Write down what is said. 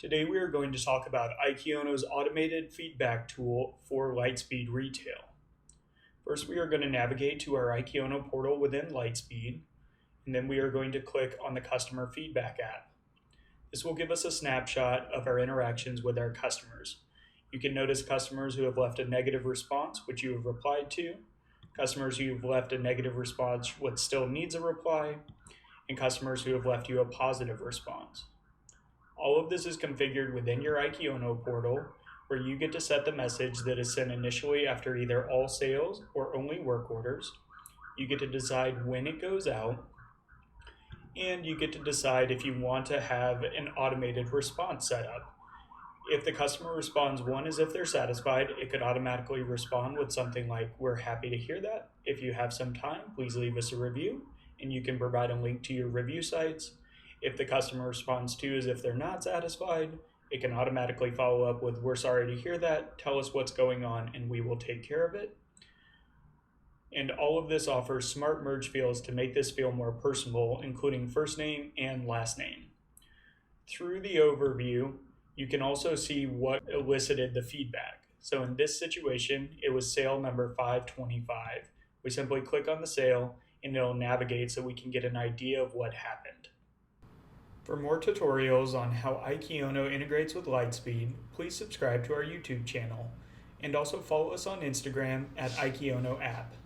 Today we are going to talk about Ikeono's automated feedback tool for Lightspeed Retail. First, we are going to navigate to our Ikeono portal within Lightspeed, and then we are going to click on the Customer Feedback app. This will give us a snapshot of our interactions with our customers. You can notice customers who have left a negative response, which you have replied to, customers who have left a negative response which still needs a reply, and customers who have left you a positive response. All of this is configured within your Ikeono portal, where you get to set the message that is sent initially after either all sales or only work orders. You get to decide when it goes out, and you get to decide if you want to have an automated response set up. If the customer responds one as if they're satisfied, it could automatically respond with something like, "We're happy to hear that. If you have some time, please leave us a review," and you can provide a link to your review sites. If the customer responds two as if they're not satisfied, it can automatically follow up with, "We're sorry to hear that. Tell us what's going on and we will take care of it." And all of this offers smart merge fields to make this feel more personal, including first name and last name. Through the overview, you can also see what elicited the feedback. So in this situation, it was sale number 525. We simply click on the sale and it'll navigate so we can get an idea of what happened. For more tutorials on how Ikeono integrates with Lightspeed, please subscribe to our YouTube channel and also follow us on Instagram at Ikeono app.